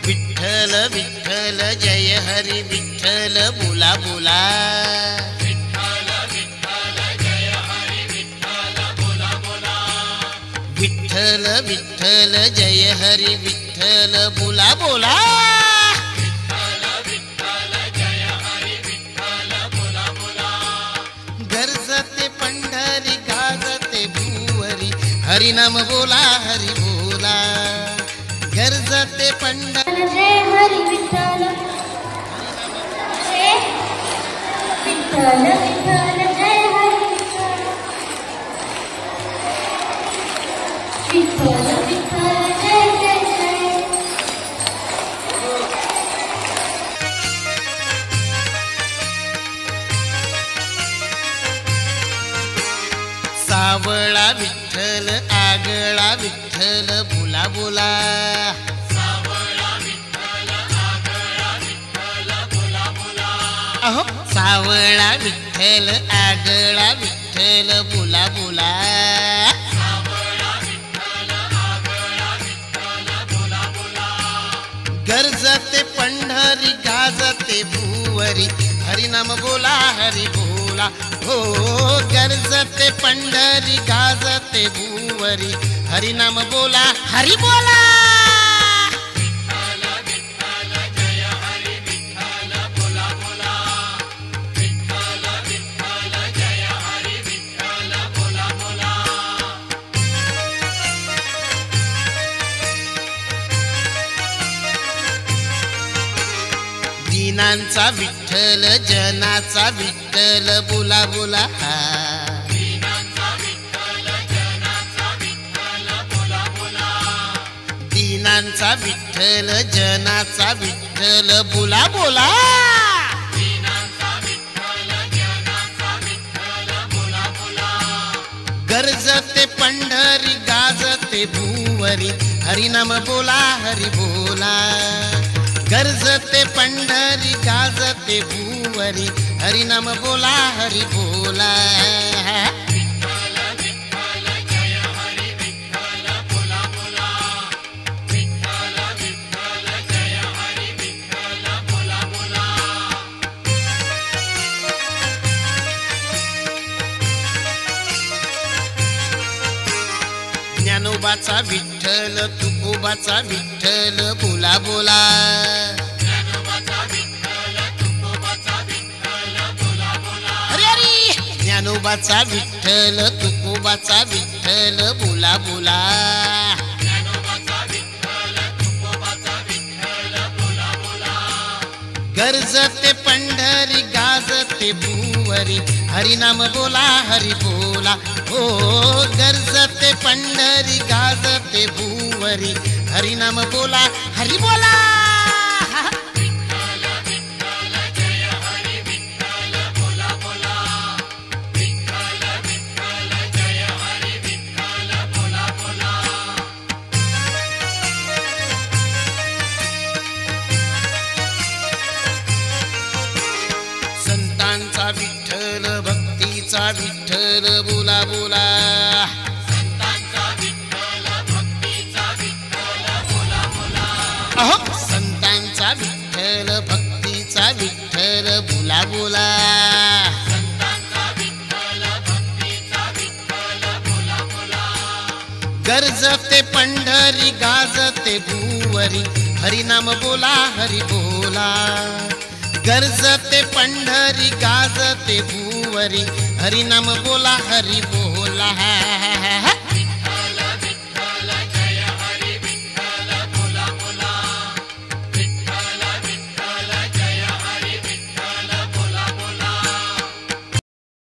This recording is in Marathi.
विठ्ठल विठ्ठल जय हरी विठ्ठल बोला बोला। विठ्ठल विठ्ठल जय हरी विठ्ठल बोला बोला। विठ्ठल विठ्ठल जय हरी विठ्ठल बोला बोला। विठ्ठल विठ्ठल जय हरी विठ्ठल बोला बोला। गरजते पंढरी गाजते भुवरी हरिनाम बोला हरि बोला। गरजते पंढरी जय हरी विठ्ठल जय विठ्ठल विठ्ठल जय हरी विठ्ठल विठ्ठल जय जय जय। सावळा विठ्ठल आगळा विठ्ठल बोला बोला। सावळा विठ्ठल आगळा विठ्ठल बोला बोला। अहो सावळा विठ्ठल आगळा विठ्ठल बोला बोला। सावळा विठ्ठल आगळा विठ्ठल बोला बोला। गरजते पंढरी गाजते भुवरी हरिनाम बोला हरि बोला। हो गरजते पंढरी गाजते भुवरी हरिनाम बोला हरि बोला। विठ्ठल विठ्ठल जय हरी विठ्ठल बोला बोला। विठ्ठल विठ्ठल जय हरी विठ्ठल बोला बोला। दीनांचा विठ्ठल जनाचा विठ्ठल बोला बोला। दीनांचा विठ्ठल जनाचा विठ्ठल बोला बोला। दीनांचा विठ्ठल जनाचा विठ्ठल बोला बोला। दीनांचा विठ्ठल जनाचा विठ्ठल बोला बोला। गरजते पंढरी गाजते भुवरी हरिनाम बोला हरि बोला। गरजते पंढरी गाजते भुवरी हरिनाम बोला हरि बोला। विठ्ठल विठ्ठल जय हरी विठ्ठल बोला बोला। विठ्ठल विठ्ठल जय हरी विठ्ठल बोला बोला। ज्ञानोबाचा विठ्ठल तुकोबाचा विठ्ठल बोला बोला। ज्ञानोबाचा विठ्ठल तुकोबाचा विठ्ठल बोला बोला। हरी हरी ज्ञानोबाचा विठ्ठल तुकोबाचा विठ्ठल बोला बोला। ज्ञानोबाचा विठ्ठल तुकोबाचा विठ्ठल बोला बोला। गरजते पंढरी गाजते भुवरी हरिनाम बोला हरि बोला। हो गरजते पंढरी गाजते भुवरी हरिनाम बोला हरि बोला। विठ्ठल विठ्ठल जय हरी विठ्ठल बोला बोला। विठ्ठल विठ्ठल जय हरी विठ्ठल बोला बोला। संतांचा विठ्ठल भक्तीचा विठ्ठल बोला बोला। संतांचा विठ्ठल भक्तीचा विठ्ठल बोला बोला। अहो संतांचा विठ्ठल भक्तीचा विठ्ठल बोला बोला। संतांचा विठ्ठल भक्तीचा विठ्ठल बोला बोला। गरजते पंढरी गाजते भुवरी हरिनाम बोला हरि बोला। गरजते पंढरी गाजते भुवरी हरिनाम बोला हरि बोला।